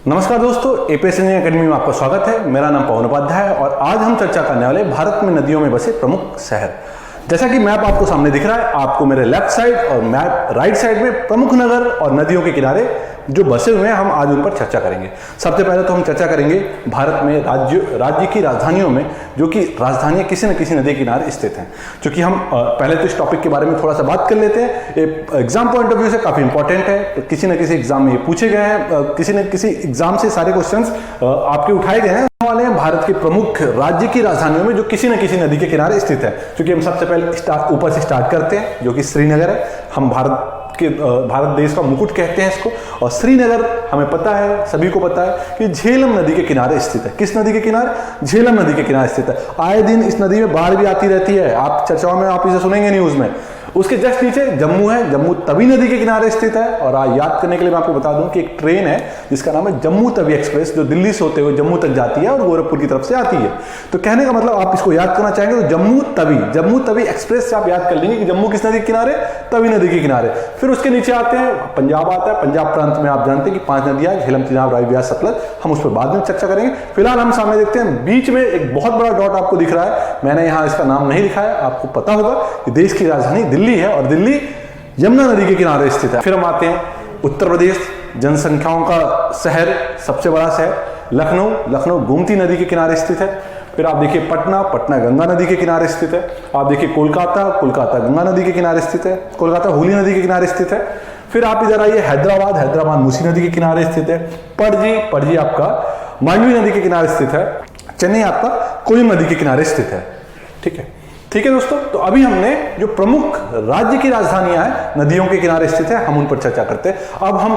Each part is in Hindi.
नमस्कार दोस्तों, एपीएस इंजीनियरिंग अकेडमी में आपका स्वागत है। मेरा नाम पवन उपाध्याय है और आज हम चर्चा करने वाले भारत में नदियों में बसे प्रमुख शहर। जैसा कि मैप आपको सामने दिख रहा है, आपको मेरे लेफ्ट साइड और मैप राइट साइड में प्रमुख नगर और नदियों के किनारे जो बसे हुए हैं, हम आज उन पर चर्चा करेंगे। सबसे पहले तो हम चर्चा करेंगे भारत में राज्य की राजधानियों में, जो कि राजधानियां किसी न किसी नदी के किनारे स्थित हैं। क्योंकि हम पहले तो इस टॉपिक के बारे में थोड़ा सा बात कर लेते हैं। एग्जाम पॉइंट ऑफ व्यू से काफी इंपॉर्टेंट है, किसी न किसी एग्जाम में ये पूछे गए हैं, किसी न किसी एग्जाम से सारे क्वेश्चंस आपके उठाए गए हैं वाले हैं। भारत के प्रमुख राज्य की राजधानियों में जो किसी न किसी नदी के किनारे स्थित है। क्योंकि हम सबसे पहले ऊपर से स्टार्ट करते हैं, जो कि श्रीनगर है। हम भारत देश का मुकुट कहते हैं इसको। और श्रीनगर हमें पता है, सभी को पता है कि झेलम नदी के किनारे स्थित है। किस नदी के किनारे? झेलम नदी के किनारे स्थित है। आए दिन इस नदी में बाढ़ भी आती रहती है, आप चर्चाओं में आप इसे सुनेंगे न्यूज में। उसके जस्ट नीचे जम्मू है, जम्मू तवी नदी के किनारे स्थित है। और याद करने के लिए मैं आपको बता दूं कि एक ट्रेन है जिसका नाम है जम्मू तवी एक्सप्रेस, जो दिल्ली से होते हुए जम्मू तक जाती है और गोरखपुर की तरफ से आती है। तो कहने का मतलब, आप इसको याद करना चाहेंगे तो जम्मू तवी एक्सप्रेस से आप याद कर लेंगे कि जम्मू किस नदी के किनारे? तवी नदी के किनारे। फिर उसके नीचे आते हैं, पंजाब आता है। पंजाब प्रांत में आप जानते हैं कि 5 नदियां, झेलम, चिनाब, रावी, ब्यास, सतलज। हम उस पर बाद में चर्चा करेंगे। फिलहाल हम सामने देखते हैं, बीच में एक बहुत बड़ा डॉट आपको दिख रहा है। मैंने यहां इसका नाम नहीं लिखा है, आपको पता होगा कि देश की राजधानी दिल्ली है और दिल्ली यमुना नदी के किनारे स्थित है। फिर हम आते हैं उत्तर प्रदेश, जनसंख्याओं का शहर, सबसे बड़ा शहर लखनऊ गोमती नदी के किनारे स्थित है। फिर आप देखिए पटना गंगा नदी के किनारे स्थित है। आप देखिए कोलकाता गंगा नदी के किनारे स्थित है। कोलकाता हुगली नदी के किनारे स्थित है। फिर आप इधर आइए हैदराबाद मूसी नदी के किनारे स्थित है। पणजी आपका मांडवी नदी के किनारे स्थित है। चेन्नई आपका कोयम नदी के किनारे स्थित है। ठीक है दोस्तों, तो अभी हमने जो प्रमुख राज्य की राजधानियां हैं नदियों के किनारे स्थित है, हम उन पर चर्चा करते हैं। अब हम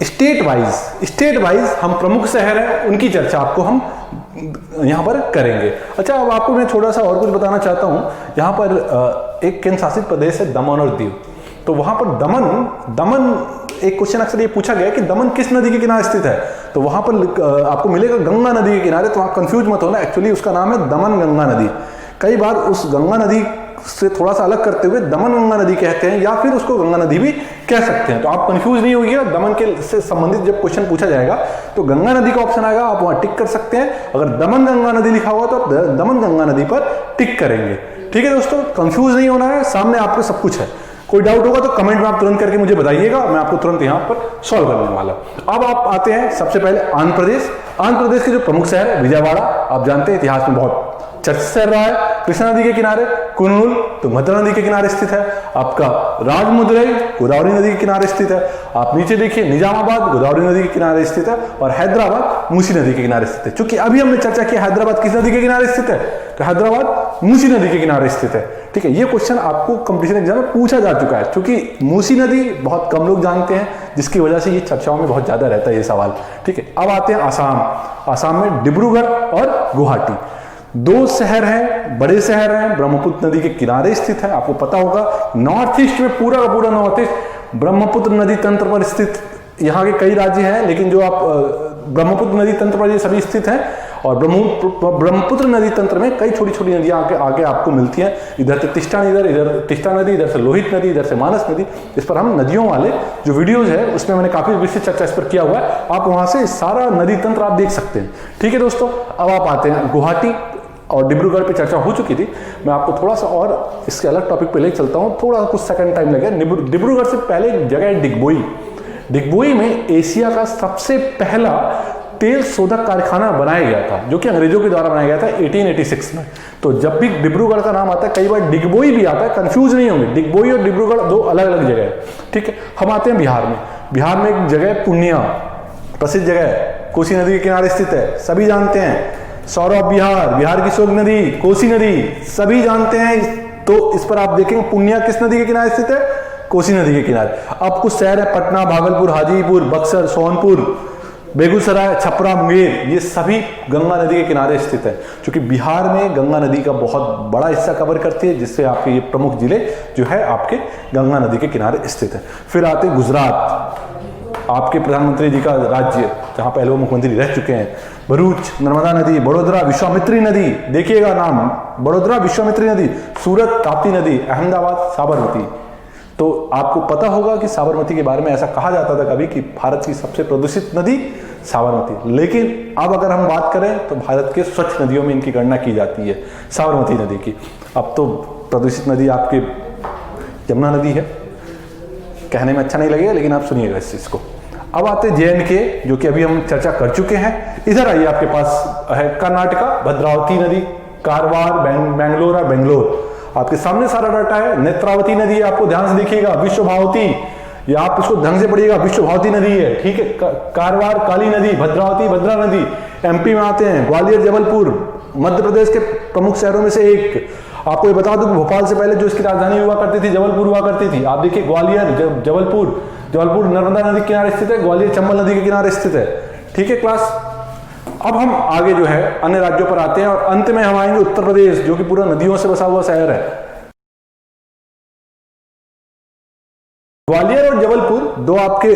स्टेट वाइज हम प्रमुख शहर हैं, उनकी चर्चा आपको हम यहां पर करेंगे। अच्छा, अब आपको मैं थोड़ा सा और कुछ बताना चाहता हूं। यहां पर एक केंद्र शासित प्रदेश है दमन और दीव। तो वहां पर दमन एक क्वेश्चन अक्सर ये पूछा गया कि दमन किस नदी के किनारे स्थित है। तो वहां पर आपको मिलेगा गंगा नदी के किनारे। तो वहां कंफ्यूज मत होना, एक्चुअली उसका नाम है दमन गंगा नदी। कई बार उस गंगा नदी से थोड़ा सा अलग करते हुए दमन गंगा नदी कहते हैं, या फिर उसको गंगा नदी भी कह सकते हैं। तो आप कंफ्यूज नहीं होइएगा। दमन के से संबंधित जब क्वेश्चन पूछा जाएगा तो गंगा नदी का ऑप्शन आएगा, आप वहां टिक कर सकते हैं। अगर दमन गंगा नदी लिखा हुआ तो आप दमन गंगा नदी पर टिक करेंगे। ठीक है दोस्तों, कंफ्यूज नहीं होना है, सामने आपको सब कुछ है। कोई डाउट होगा तो कमेंट में आप तुरंत करके मुझे बताइएगा, मैं आपको तुरंत यहां पर सॉल्व करने वाला। अब आप आते हैं सबसे पहले आंध्र प्रदेश के जो प्रमुख शहर है विजयवाड़ा। आप जानते हैं इतिहास में बहुत चर्चित शहर रहा है। कृष्णा नदी के किनारे। कुर्नूल तुंगभद्रा नदी के किनारे स्थित है। आपका राजमुंद्रई गोदावरी नदी के किनारे स्थित है। आप नीचे देखिए निजामाबाद गोदावरी नदी के किनारे स्थित है। और हैदराबाद मूसी नदी के किनारे स्थित है। क्योंकि अभी हमने चर्चा की हैदराबाद किस नदी के किनारे स्थित है, तो हैदराबाद मूसी नदी के किनारे स्थित है। ठीक है, ये क्वेश्चन आपको कंपटीशन एग्जाम में पूछा जा चुका है। क्योंकि मूसी नदी बहुत कम लोग जानते हैं, जिसकी वजह से ये चर्चाओं में बहुत ज्यादा रहता है ये सवाल। ठीक है, अब आते हैं आसाम में डिब्रूगढ़ और गुवाहाटी 2 शहर हैं, बड़े शहर हैं, ब्रह्मपुत्र नदी के किनारे स्थित है। आपको पता होगा नॉर्थ ईस्ट में पूरा का पूरा नॉर्थ ईस्ट ब्रह्मपुत्र नदी तंत्र पर स्थित, यहाँ के कई राज्य हैं, लेकिन जो आप ब्रह्मपुत्र नदी तंत्र पर ये सभी स्थित हैं। और ब्रह्मपुत्र नदी तंत्र में कई छोटी छोटी नदियां आगे आपको मिलती हैं। इधर से तिस्टा नदी, इधर से लोहित नदी, इधर से मानस नदी। इस पर हम नदियों वाले जो वीडियोज है उसमें मैंने काफी विस्तृत चर्चा इस पर किया हुआ है, आप वहां से सारा नदी तंत्र आप देख सकते हैं। ठीक है दोस्तों, अब आप आते हैं गुवाहाटी और डिब्रूगढ़ पे चर्चा हो चुकी थी। मैं आपको थोड़ा सा और इसके अलग टॉपिक पे ले चलता हूँ, थोड़ा कुछ सेकंड टाइम लगेगा। डिब्रूगढ़ से पहले एक जगह है डिगबोई में एशिया का सबसे पहला तेल शोधक कारखाना बनाया गया था, जो कि अंग्रेजों के द्वारा बनाया गया था 1886 में। तो जब भी डिब्रूगढ़ का नाम आता है, कई बार डिगबोई भी आता है, कंफ्यूज नहीं होंगे। डिगबोई और डिब्रूगढ़ 2 अलग अलग जगह है। ठीक है, हम आते हैं बिहार में एक जगह है पूर्णिया, प्रसिद्ध जगह है, कोसी नदी के किनारे स्थित है, सभी जानते हैं। सौरभ बिहार की शोक नदी, कोसी नदी, सभी जानते हैं। तो इस पर आप देखेंगे पूर्णिया किस नदी के किनारे स्थित है? कोसी नदी के किनारे। अब कुछ शहर है पटना, भागलपुर, हाजीपुर, बक्सर, सोनपुर, बेगूसराय, छपरा, मुंगेर, ये सभी गंगा नदी के किनारे स्थित है। क्योंकि बिहार में गंगा नदी का बहुत बड़ा हिस्सा कवर करती है, जिससे आपके ये प्रमुख जिले जो है आपके गंगा नदी के किनारे स्थित है। फिर आते गुजरात, आपके प्रधानमंत्री जी का राज्य, जहां पहले वो मुख्यमंत्री रह चुके हैं। भरूच, नर्मदा नदी, बड़ोदरा, विश्वामित्री नदी, देखिएगा नाम, बड़ोदरा, विश्वामित्री नदी, सूरत, ताप्ती नदी, अहमदाबाद, साबरमती। तो आपको पता होगा कि साबरमती के बारे में ऐसा कहा जाता था कभी कि भारत की सबसे प्रदूषित नदी साबरमती, लेकिन अब अगर हम बात करें तो भारत के स्वच्छ नदियों में इनकी गणना की जाती है साबरमती नदी की। अब तो प्रदूषित नदी आपकी यमुना नदी है, कहने में अच्छा नहीं लगेगा लेकिन आप सुनिएगा इस चीज को। अब आते JNK, जो कि अभी हम चर्चा कर चुके हैं। इधर आइए, आपके पास है कर्नाटका, भद्रावती नदी, कारवार, बेंगलोर और बेंगलोर, आपके सामने सारा डाटा है। नेत्रावती नदी है, आपको ध्यान से देखिएगा, विश्वभावती, या आप इसको ढंग से पढ़िएगा, विश्वभावती नदी है, ठीक है। कारवार काली नदी, भद्रावती भद्रा नदी। MP में आते हैं ग्वालियर, जबलपुर, मध्य प्रदेश के प्रमुख शहरों में से एक। आपको ये बता दूं कि भोपाल से पहले जो इसकी राजधानी हुआ करती थी जबलपुर हुआ करती थी। आप देखिए ग्वालियर, जबलपुर नर्मदा नदी के किनारे स्थित है, ग्वालियर चंबल नदी के किनारे स्थित है, ठीक है क्लास। अब हम आगे जो है अन्य राज्यों पर आते हैं और अंत में हम आएंगे उत्तर प्रदेश, जो कि पूरा नदियों से बसा हुआ शहर है। ग्वालियर और जबलपुर दो आपके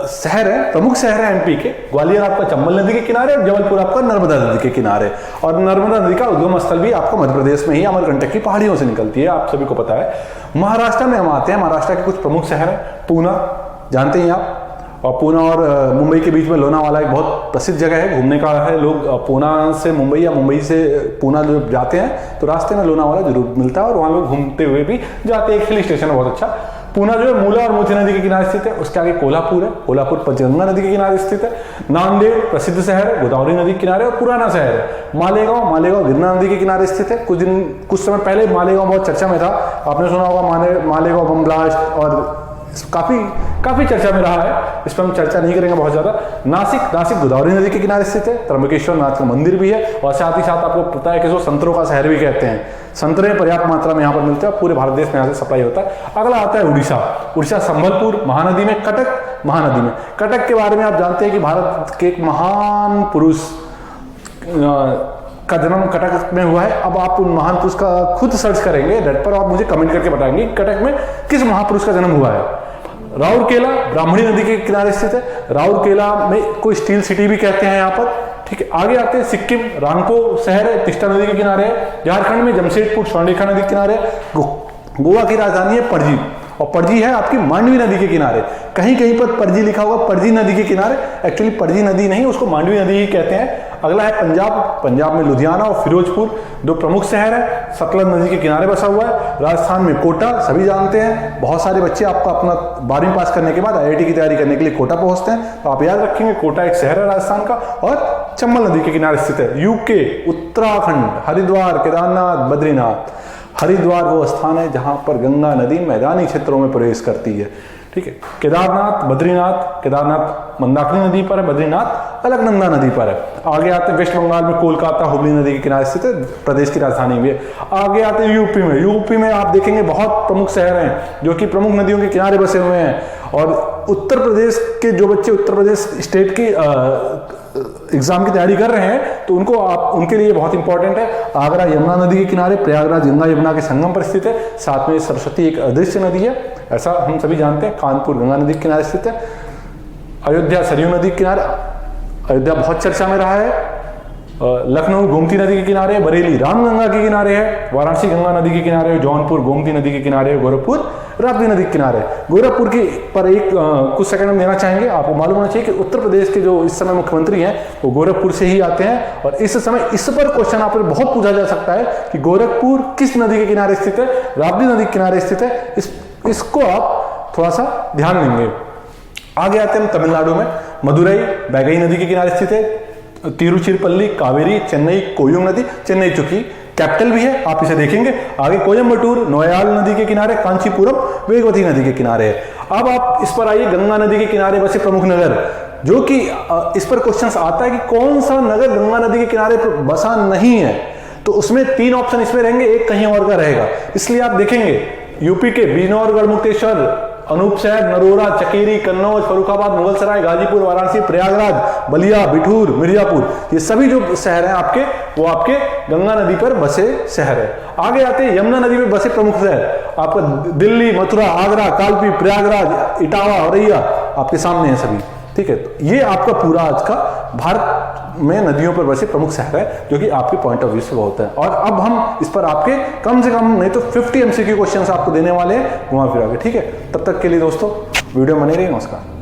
शहर हैं, प्रमुख शहर हैं MP के। ग्वालियर आपका चंबल नदी के किनारे और जबलपुर आपका नर्मदा नदी के किनारे। और नर्मदा नदी का उद्गम स्थल भी आपका मध्य प्रदेश में ही अमरकंटक की पहाड़ियों से निकलती है, आप सभी को पता है। महाराष्ट्र में हम आते हैं। महाराष्ट्र के कुछ प्रमुख शहर हैं, पूना जानते हैं आप, और पूना और मुंबई के बीच में लोनावाला एक बहुत प्रसिद्ध जगह है, घूमने का है। लोग पूना से मुंबई या मुंबई से पूना जो जाते हैं तो रास्ते में लोनावाला जरूर मिलता है और वहाँ लोग घूमते हुए भी जाते हैं। एक हिल स्टेशन है बहुत अच्छा। पूना जो है मूला और मोती नदी के किनारे स्थित है। उसके आगे कोल्हापुर है, कोल्हापुर पंचगंगा नदी के किनारे स्थित है। नांदेड़ प्रसिद्ध शहर है, गोदावरी नदी के किनारे और पुराना शहर है। मालेगांव गिरना नदी के किनारे स्थित है। कुछ समय पहले मालेगांव बहुत चर्चा में था, आपने सुना होगा मालेगांव बम ब्लास्ट, और काफी चर्चा में रहा है, इस पर हम चर्चा नहीं करेंगे बहुत ज्यादा। नासिक गोदावरी नदी के किनारे स्थित है। त्र्यंबकेश्वर नाथ का मंदिर भी है, और साथ ही साथ आपको पता है कि इसको संतरों का शहर भी कहते हैं। संतरे पर्याप्त मात्रा में यहाँ पर मिलते हैं, पूरे भारत देश में यहाँ से सप्लाई होता है। अगला आता है उड़ीसा संबलपुर महानदी में, कटक महानदी में। कटक के बारे में आप जानते हैं कि भारत के एक महान पुरुष का जन्म कटक में हुआ है। अब आप उन महान पुरुष का खुद सर्च करेंगे नेट पर, आप मुझे कमेंट करके बताएंगे कटक में किस महापुरुष का जन्म हुआ है। राउरकेला ब्राह्मणी नदी के किनारे स्थित है। राउरकेला में कोई स्टील सिटी भी कहते हैं यहाँ पर, ठीक है। आगे आते हैं सिक्किम, रांको शहर है, तिस्ता नदी के किनारे है। झारखंड में जमशेदपुर स्वर्णरेखा नदी के किनारे। गोवा की राजधानी है पणजी, और पणजी है आपकी मांडवी नदी के किनारे। कहीं कहीं पर पणजी लिखा होगा पणजी नदी के किनारे, एक्चुअली पणजी नदी नहीं, उसको मांडवी नदी ही कहते हैं। अगला है पंजाब में लुधियाना और फिरोजपुर, दो प्रमुख शहर है, सतलज नदी के किनारे बसा हुआ है। राजस्थान में कोटा, सभी जानते हैं, बहुत सारे बच्चे आपका अपना 12वीं पास करने के बाद IIT की तैयारी करने के लिए कोटा पहुंचते हैं, तो आप याद रखेंगे कोटा एक शहर है राजस्थान का। और चंबल नदी के किनारे स्थित है। UK उत्तराखंड, हरिद्वार, केदारनाथ, बद्रीनाथ। हरिद्वार वो स्थान है जहां पर गंगा नदी मैदानी क्षेत्रों में प्रवेश करती है, ठीक है। केदारनाथ मंदाकिनी नदी पर है, बद्रीनाथ अलकनंदा नदी पर है। आगे आते हैं वेस्ट बंगाल में कोलकाता हुबली नदी के किनारे स्थित है, प्रदेश की राजधानी भी है। आगे आते हैं यूपी में आप देखेंगे बहुत प्रमुख शहर हैं जो कि प्रमुख नदियों के किनारे बसे हुए हैं। और उत्तर प्रदेश के जो बच्चे उत्तर प्रदेश स्टेट की एग्जाम की तैयारी कर रहे हैं तो उनके लिए बहुत इंपॉर्टेंट है। आगरा यमुना नदी के किनारे, प्रयागराज गंगा यमुना के संगम पर स्थित है। साथ में सरस्वती एक अदृश्य नदी है, ऐसा हम सभी जानते हैं। कानपुर गंगा नदी के किनारे स्थित है। अयोध्या सरयू नदी के किनारे, अयोध्या बहुत चर्चा में रहा है। लखनऊ गोमती नदी के किनारे, बरेली रामगंगा के किनारे है, वाराणसी गंगा नदी के किनारे, जौनपुर गोमती नदी के किनारे, गोरखपुर राप्ती नदी के किनारे। गोरखपुर की पर एक कुछ सेकंड हम देना चाहेंगे। आपको मालूम होना चाहिए कि उत्तर प्रदेश के जो इस समय मुख्यमंत्री हैं वो गोरखपुर से ही आते हैं। और इस समय इस पर क्वेश्चन आप बहुत पूछा जा सकता है कि गोरखपुर किस नदी के किनारे स्थित है? राप्ती नदी के किनारे स्थित है। इसको आप थोड़ा सा ध्यान देंगे। आगे आते हैं तमिलनाडु में, मदुरई बैगई नदी के किनारे स्थित है। तिरुचिरपल्ली, कावेरी, चेन्नई, कोयम नदी, चेन्नई चूंकि कैपिटल भी है आप इसे देखेंगे। आगे कोयम्बटूर नोयाल नदी के किनारे, कांचीपुरम वेगवती नदी के किनारे है। अब आप इस पर आइए, गंगा नदी के किनारे बसे प्रमुख नगर, जो कि इस पर क्वेश्चन आता है कि कौन सा नगर गंगा नदी के किनारे पर बसा नहीं है, तो उसमें 3 ऑप्शन इसमें रहेंगे, एक कहीं और का रहेगा। इसलिए आप देखेंगे यूपी के बिजनौर, गढ़मुक्तेश्वर, अनूपशहर, नरोरा, चकेरी, कन्नौज, फर्रुखाबाद, मुगलसराय, गाजीपुर, वाराणसी, प्रयागराज, बलिया, बिठूर, मिर्जापुर, ये सभी जो शहर हैं आपके, वो आपके गंगा नदी पर बसे शहर है। आगे आते हैं यमुना नदी में बसे प्रमुख शहर, आपका दिल्ली, मथुरा, आगरा, कालपी, प्रयागराज, इटावा, औरैया आपके सामने है सभी, ठीक है। तो ये आपका पूरा आज का भारत में नदियों पर बसे प्रमुख शहर है, जो कि आपके पॉइंट ऑफ व्यू से बहुत है। और अब हम इस पर आपके कम से कम नहीं तो 50 MCQ क्वेश्चन आपको देने वाले हैं घुमा फिरा के, ठीक है। तब तक के लिए दोस्तों वीडियो बने रही, नमस्कार।